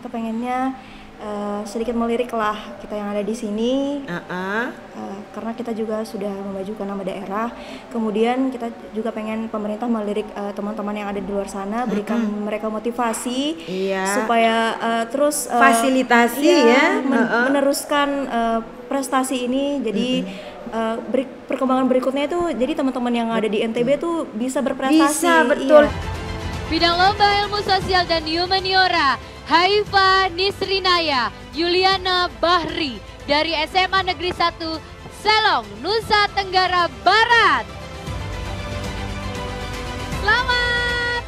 kita pengennya sedikit melirik lah kita yang ada di sini, karena kita juga sudah memajukan nama daerah. Kemudian kita juga pengen pemerintah melirik teman-teman yang ada di luar sana, berikan mereka motivasi supaya terus fasilitasi meneruskan prestasi ini. Jadi perkembangan berikutnya itu jadi teman-teman yang ada di NTB tuh bisa berprestasi. Bisa, betul. Bidang Lomba Ilmu Sosial dan Humaniora, Haifa Nisrinaya Yuliana Bahri dari SMA Negeri 1 Selong, Nusa Tenggara Barat. Selamat!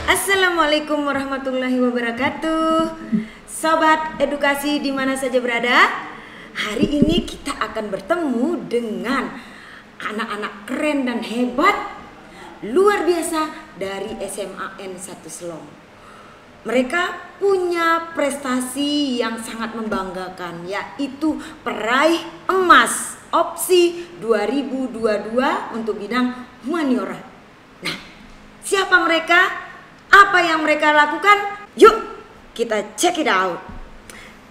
Assalamualaikum warahmatullahi wabarakatuh. Sobat edukasi di mana saja berada. Hari ini kita akan bertemu dengan anak-anak keren dan hebat luar biasa dari SMA N1 Selong. Mereka punya prestasi yang sangat membanggakan, yaitu peraih emas opsi 2022 untuk bidang humaniora. Nah, siapa mereka? Apa yang mereka lakukan? Yuk kita check it out.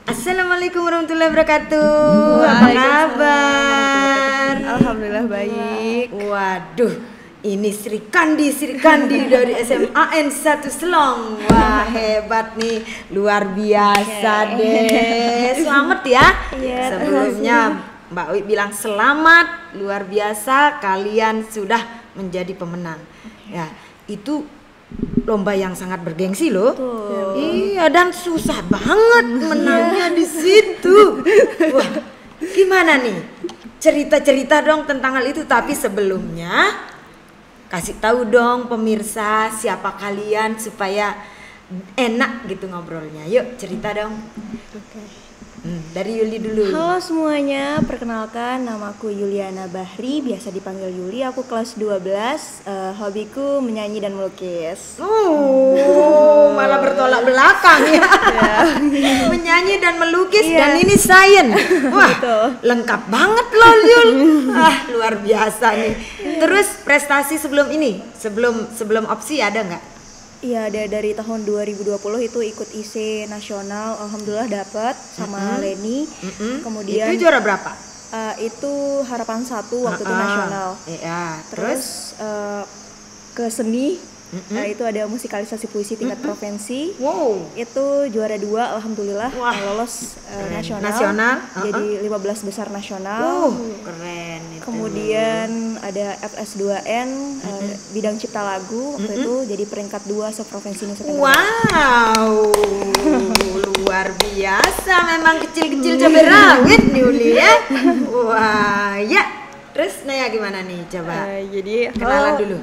Assalamualaikum warahmatullahi wabarakatuh. Apa kabar? Alhamdulillah baik. Waduh, ini Sri Kandi dari SMA N1 Selong. Wah, hebat nih, luar biasa deh. Selamat ya. Sebelumnya Mbak Wi bilang selamat, luar biasa kalian sudah menjadi pemenang. Ya, itu lomba yang sangat bergengsi loh. Iya, dan susah banget menangnya di situ. Wah, gimana nih? Cerita-cerita dong tentang hal itu. Tapi sebelumnya kasih tahu dong pemirsa siapa kalian supaya enak gitu ngobrolnya. Yuk cerita dong. Dari Yuli dulu. Halo semuanya, perkenalkan namaku Yuliana Bahri, biasa dipanggil Yuli. Aku kelas 12, hobiku menyanyi dan melukis. Malah bertolak belakang ya. Menyanyi dan melukis dan ini sains. Wah, lengkap banget loh Yul. Luar biasa nih. Terus prestasi sebelum ini, sebelum opsi ada nggak? Iya, ada dari tahun 2020 itu ikut IC nasional, alhamdulillah dapat sama Leni. Kemudian itu juara berapa? Itu harapan 1 waktu itu nasional. Iya, terus ke seni, itu ada musikalisasi puisi tingkat provinsi. Itu juara 2 alhamdulillah. Lolos nasional. Jadi 15 besar nasional. Keren itu. Kemudian ada FS2N bidang cipta lagu waktu itu jadi peringkat 2 seprovinsi Nusa Tenggara. Wow, luar biasa, memang kecil-kecil cabai rawit nih Uli ya. Wah, ya. Terus Naya gimana nih? Coba jadi kenalan dulu.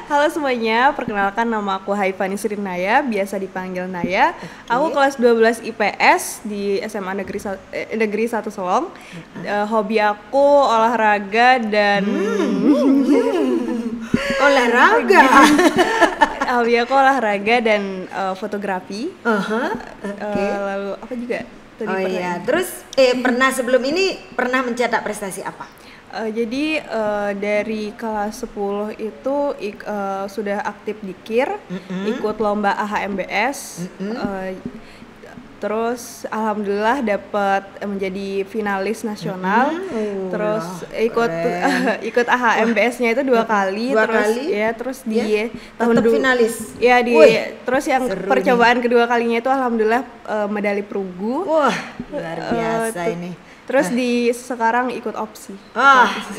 Halo semuanya, perkenalkan nama aku Haifa Nisrinaya, biasa dipanggil Naya. Aku kelas 12 IPS di SMA Negeri 1 Selong. Hobi aku olahraga dan olahraga. Hobi aku olahraga dan fotografi. Lalu apa juga? Terus pernah sebelum ini pernah mencetak prestasi apa? Jadi dari kelas 10 itu sudah aktif di KIR, ikut lomba AHMBS, terus alhamdulillah dapat menjadi finalis nasional, terus ikut AHMBS-nya itu 2 kali, terus di tahun finalis. Ya terus yang percobaan kedua kalinya itu alhamdulillah medali perunggu. Wah, luar biasa ini. Terus sekarang ikut opsi.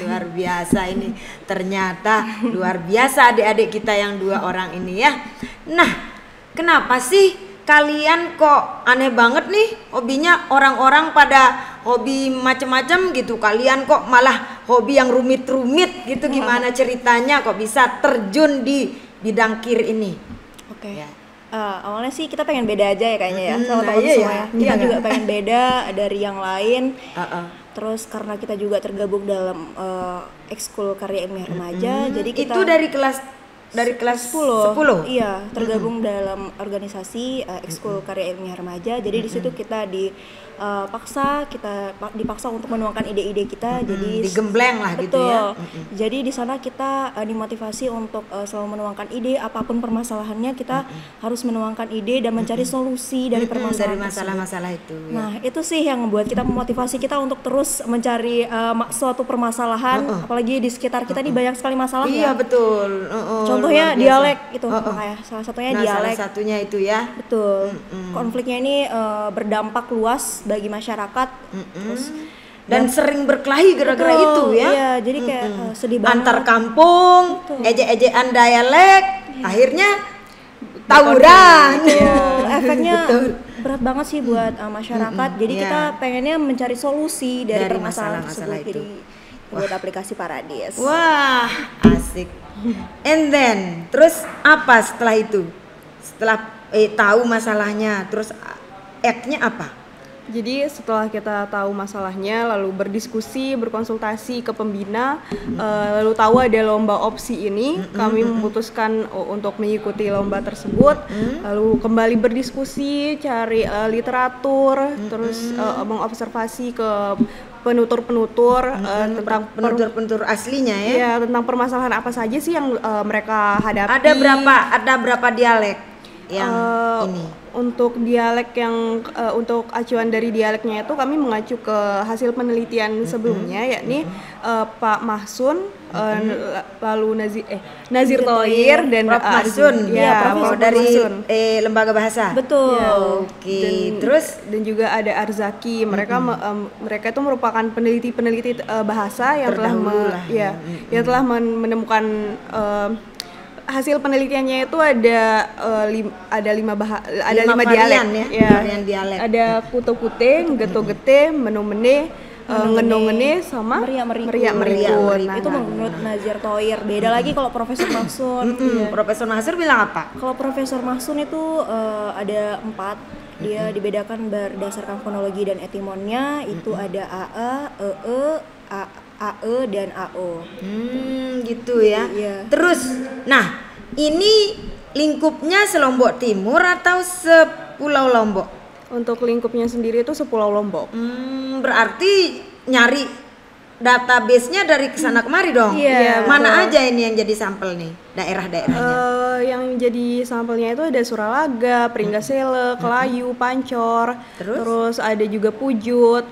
Luar biasa ini. Ternyata luar biasa adik-adik kita yang 2 orang ini ya. Nah, kenapa sih kalian kok aneh banget nih hobinya? Orang-orang pada hobi macam-macam gitu. Kalian kok malah hobi yang rumit-rumit gitu. Gimana ceritanya kok bisa terjun di bidang KIR ini? Awalnya sih kita pengen beda aja ya kayaknya ya sama teman semuanya. Kita juga pengen beda dari yang lain. Terus karena kita juga tergabung dalam ekskul karya ilmiah remaja, jadi kita itu dari kelas dari kelas 10. Iya, tergabung dalam organisasi ekskul karya ilmiah remaja. Jadi di situ kita dipaksa untuk menuangkan ide-ide kita. Jadi digembleng lah betul. Gitu ya. Jadi di sana kita dimotivasi untuk selalu menuangkan ide, apapun permasalahannya kita harus menuangkan ide dan mencari solusi dari permasalahan dari masalah-masalah itu. Ya. Nah, itu sih yang membuat kita memotivasi kita untuk terus mencari suatu permasalahan, apalagi di sekitar kita ini banyak sekali masalah iya, ya. betul. Contohnya dialek itu, makanya salah satunya dialek. Salah satunya itu ya. Betul. Konfliknya ini berdampak luas bagi masyarakat. Terus dan sering berkelahi gara-gara itu ya. Iya, jadi kayak sedih banget. Antar kampung, ejek-ejekan dialek, akhirnya tawuran. Efeknya berat banget sih buat masyarakat. Jadi kita pengennya mencari solusi dari permasalahan tersebut. Jadi buat aplikasi Paradis. Wah, asik. And then, terus apa setelah itu? Setelah tahu masalahnya, terus act-nya apa? Jadi setelah kita tahu masalahnya, lalu berdiskusi, berkonsultasi ke pembina, lalu tahu ada lomba opsi ini, kami memutuskan untuk mengikuti lomba tersebut, lalu kembali berdiskusi, cari literatur, terus mengobservasi ke penutur-penutur tentang penutur aslinya ya. Ya, tentang permasalahan apa saja sih yang mereka hadapi. Ada berapa dialek yang ini? Untuk dialek yang untuk acuan dari dialeknya itu kami mengacu ke hasil penelitian sebelumnya, yakni Pak Mahsun, lalu Nazir Thohir dan Prof Mahsun, Prof dari Mahsun. Lembaga Bahasa. Betul. Ya, oke. Terus dan juga ada Arzaki. Mereka itu merupakan peneliti bahasa yang telah menemukan hasil penelitiannya itu ada lima dialek ya. Dialek. Ada kuto-kute, geto-gete, meno-mene, ngeno-ngene sama meria-merikut. Itu menurut Nazir Thohir. Beda lagi kalau Profesor Mahsun. Profesor Mahsun bilang apa? Kalau Profesor Mahsun itu ada 4. Dia dibedakan berdasarkan fonologi dan etimonnya. Itu ada AE dan AO. Gitu ya. Iya. Terus, nah ini lingkupnya selombok Timur atau sepulau Lombok? Untuk lingkupnya sendiri itu sepulau Lombok. Berarti nyari database-nya dari kesana kemari dong. Iya. Mana aja ini yang jadi sampel nih daerah-daerahnya? Yang jadi sampelnya itu ada Suralaga, Pringgasele, Kelayu, Pancor, terus ada juga Pujut,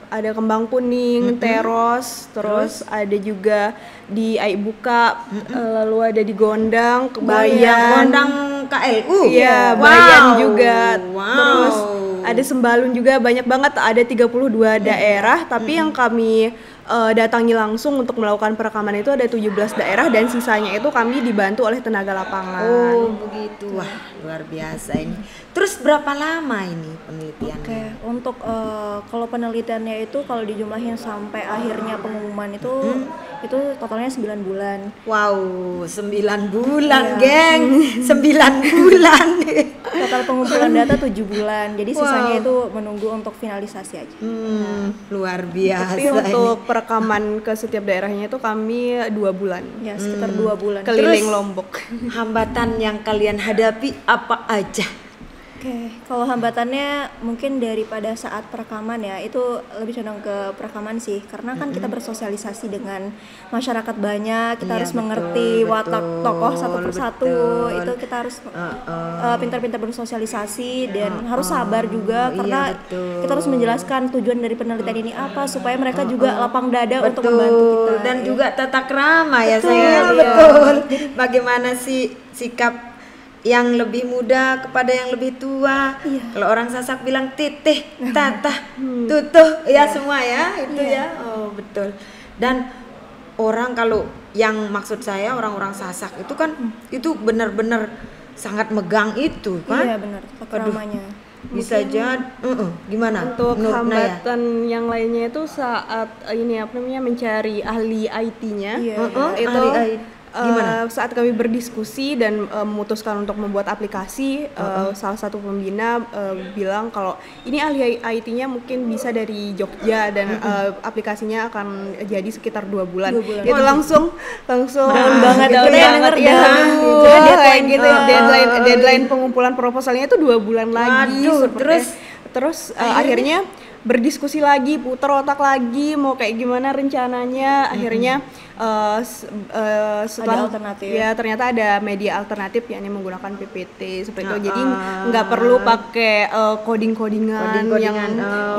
ada Kembang Kuning, Teros, terus ada juga di Aibuka, lalu ada di Gondang, Kebayan, Gondang KLU. Iya, Bayan juga. Terus ada Sembalun juga, banyak banget, ada 32 daerah, tapi yang kami datangi langsung untuk melakukan perekaman itu ada 17 daerah dan sisanya itu kami dibantu oleh tenaga lapangan. Oh, begitu. Wah, luar biasa ini. Terus berapa lama ini penelitiannya? Oke, untuk kalau penelitiannya itu kalau dijumlahin sampai akhirnya pengumuman itu totalnya 9 bulan. Wow, 9 bulan, geng. 9 bulan. Total pengumpulan data 7 bulan. Jadi sisanya itu menunggu untuk finalisasi aja. Luar biasa. Tapi untuk perekaman ke setiap daerahnya itu kami 2 bulan. Ya, sekitar 2 bulan. Keliling Lombok. Hambatan yang kalian hadapi apa aja? Oke, kalau hambatannya mungkin daripada saat perekaman ya, itu lebih condong ke perekaman sih, karena kan kita bersosialisasi dengan masyarakat banyak, kita harus mengerti watak tokoh satu persatu, itu kita harus pintar-pintar bersosialisasi dan harus sabar juga, karena kita harus menjelaskan tujuan dari penelitian ini apa, supaya mereka juga lapang dada untuk membantu kita. Dan juga tata krama ya saya. Betul. Bagaimana sih sikap yang lebih muda kepada yang lebih tua. Kalau orang Sasak bilang titih, tatah, tutuh, ya semua ya itu ya. Oh betul. Dan orang kalau yang maksud saya orang-orang Sasak itu kan itu benar-benar sangat megang itu kan. Iya benar, kramanya. Bisa jadi gimana? Untuk hambatan yang lainnya itu saat ini mencari ahli IT-nya. Iya. Itu Saat kami berdiskusi dan memutuskan untuk membuat aplikasi, salah satu pembina bilang kalau ini ahli IT-nya mungkin bisa dari Jogja dan aplikasinya akan jadi sekitar 2 bulan. Itu langsung banget gitu ya. Kayak gitu. Deadline pengumpulan proposalnya itu 2 bulan lagi. Terus akhirnya berdiskusi lagi, putar otak lagi mau kayak gimana rencananya. Akhirnya setelah ada alternatif. Ya ternyata ada media alternatif yakni menggunakan PPT seperti itu. Jadi nggak perlu pakai coding-codingan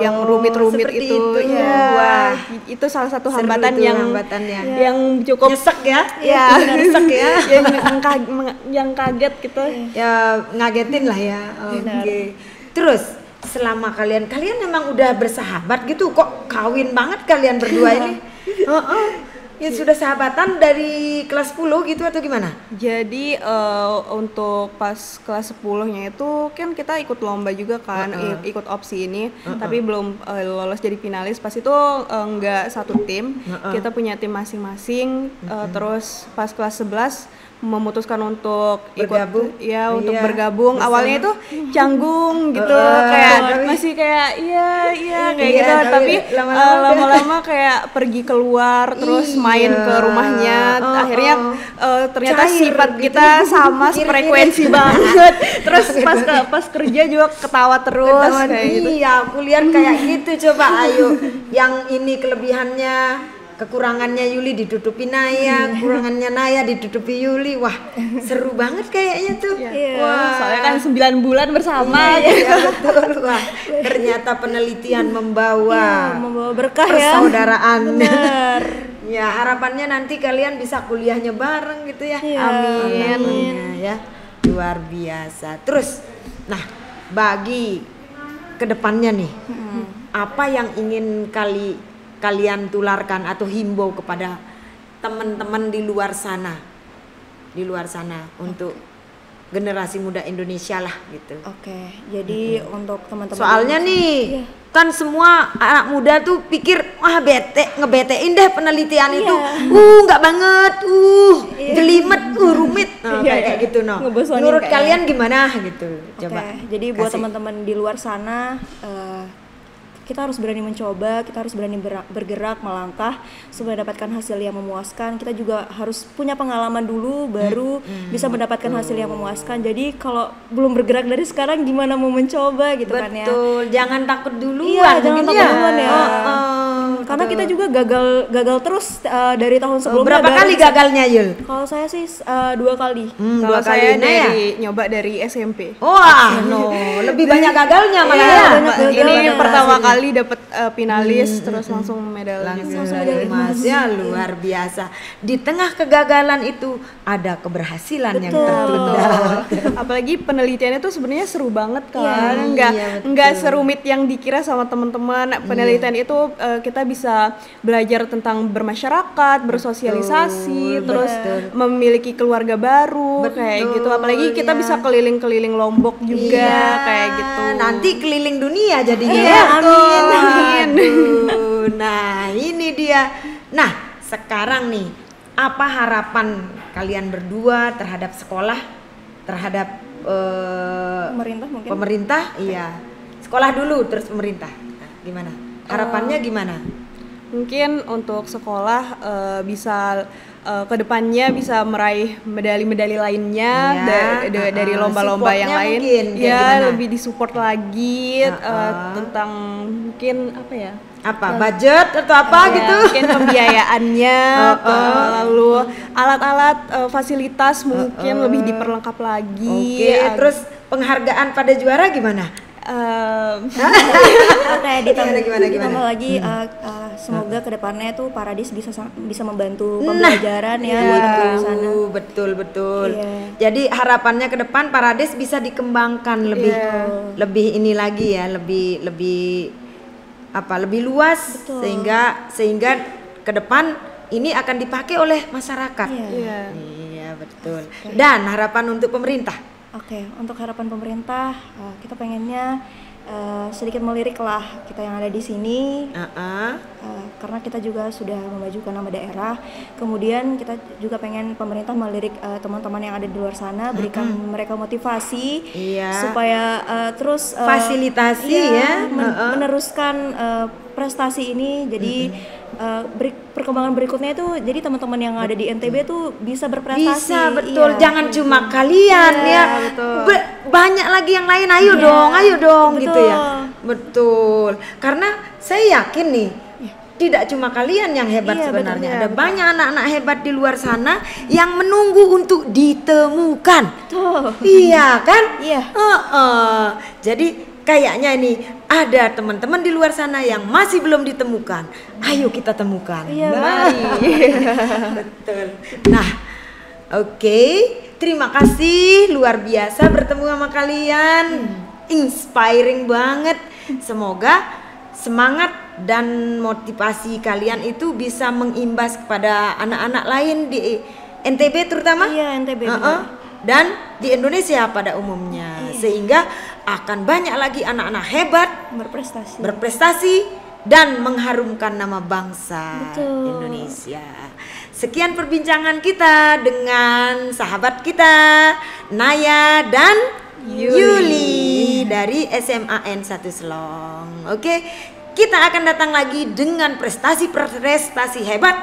yang rumit-rumit itu. Ya, wah, itu salah satu hambatan yang cukup nyesek ya. Nyesek ya. yang kaget gitu. Ya ngagetin lah ya. Oke. Terus selama kalian memang udah bersahabat gitu, kok kawin banget kalian berdua ini? Ya sudah sahabatan dari kelas 10 gitu atau gimana? Jadi untuk pas kelas 10-nya itu kan kita ikut lomba juga kan, ikut opsi ini, tapi belum lolos jadi finalis. Pas itu nggak satu tim, kita punya tim masing-masing. Terus pas kelas 11 memutuskan untuk bergabung. Untuk bergabung. Awalnya itu canggung gitu, kayak masih kayak kayak gitu, tapi lama-lama kayak pergi keluar terus main ke rumahnya. Akhirnya ternyata sifat kita sama, frekuensi banget. Terus pas kerja juga ketawa terus kayak gitu. Iya, aku lihat kayak gitu. Coba ayo, yang ini kelebihannya, kekurangannya Yuli ditutupi Naya, kekurangannya Naya ditutupi Yuli. Wah, seru banget kayaknya tuh. Wah, soalnya kan 9 bulan bersama. Iya, betul. Wah, ternyata penelitian membawa berkah persaudaraan. Benar. Ya, harapannya nanti kalian bisa kuliahnya bareng gitu ya. Amin. Ya, luar biasa. Terus, nah, bagi kedepannya nih, apa yang ingin kalian tularkan atau himbau kepada teman-teman di luar sana untuk generasi muda Indonesia lah gitu. Oke, jadi untuk teman-teman, soalnya nih kan semua anak muda tuh pikir wah ngebetein deh penelitian itu, nggak banget, jelimet, rumit, kayak gitu no. Menurut kalian gimana gitu? Coba. Jadi buat teman-teman di luar sana, kita harus berani mencoba, kita harus berani bergerak, melangkah supaya mendapatkan hasil yang memuaskan. Kita juga harus punya pengalaman dulu baru bisa mendapatkan hasil yang memuaskan. Jadi kalau belum bergerak dari sekarang gimana mau mencoba gitu kan ya. Betul, jangan takut duluan. Iya, jangan takut duluan ya. Karena kita juga gagal terus dari tahun sebelumnya. Berapa kali gagalnya, Yul? Kalau saya sih 2 kali. Kalau saya nyoba dari SMP. Wah, lebih banyak gagalnya malah. Ini pertama kali dapat finalis, terus langsung medali. Langsung medali emas. Ya, luar biasa. Di tengah kegagalan itu ada keberhasilan yang tertunda. Apalagi penelitiannya tuh sebenarnya seru banget kan. Nggak serumit yang dikira sama teman-teman. Penelitian itu kita bisa belajar tentang bermasyarakat, bersosialisasi, terus memiliki keluarga baru, kayak gitu. Apalagi kita bisa keliling-keliling Lombok juga, kayak gitu. Nanti keliling dunia jadinya. Amin. Nah, ini dia. Nah, sekarang nih, apa harapan kalian berdua terhadap sekolah, terhadap pemerintah mungkin? Pemerintah, iya. Sekolah dulu, terus pemerintah. Nah, gimana? Harapannya gimana? Mungkin untuk sekolah bisa kedepannya bisa meraih medali-medali lainnya dari lomba-lomba yang lain. Lebih disupport lagi tentang mungkin budget atau apa gitu. Mungkin pembiayaannya, lalu alat-alat fasilitas mungkin lebih diperlengkap lagi. Terus penghargaan pada juara gimana? Ditambah lagi semoga kedepannya tuh Paradis bisa membantu pembelajaran betul. Jadi harapannya ke depan Paradis bisa dikembangkan lebih ini lagi ya, lebih luas, sehingga ke depan ini akan dipakai oleh masyarakat. Iya, betul. Dan harapan untuk pemerintah. Oke, untuk harapan pemerintah kita pengennya sedikit melirik lah kita yang ada di sini, karena kita juga sudah memajukan nama daerah. Kemudian kita juga pengen pemerintah melirik teman-teman yang ada di luar sana, berikan mereka motivasi supaya terus fasilitasi meneruskan prestasi ini. Jadi perkembangan berikutnya itu jadi teman-teman yang ada di NTB tuh bisa berprestasi. Bisa, betul. Jangan cuma kalian banyak lagi yang lain. Ayo dong betul. Gitu ya. Betul. Karena saya yakin nih tidak cuma kalian yang hebat sebenarnya. Ada banyak anak-anak hebat di luar sana yang menunggu untuk ditemukan. Tuh. Iya kan? Iya. Jadi kayaknya ini ada teman-teman di luar sana yang masih belum ditemukan. Ayo kita temukan. Iya, mari. Betul. Nah, oke. Terima kasih, luar biasa bertemu sama kalian. Inspiring banget. Semoga semangat dan motivasi kalian itu bisa mengimbas kepada anak-anak lain di NTB terutama. Iya, NTB. Dan di Indonesia pada umumnya, sehingga akan banyak lagi anak-anak hebat berprestasi dan mengharumkan nama bangsa Indonesia. Sekian perbincangan kita dengan sahabat kita Naya dan Yuli dari SMAN 1 Selong. Oke, kita akan datang lagi dengan prestasi-prestasi hebat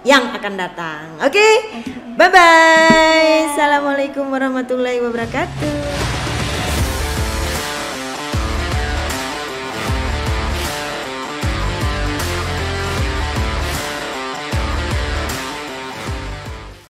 yang akan datang. Oke? Bye-bye. Assalamualaikum warahmatullahi wabarakatuh.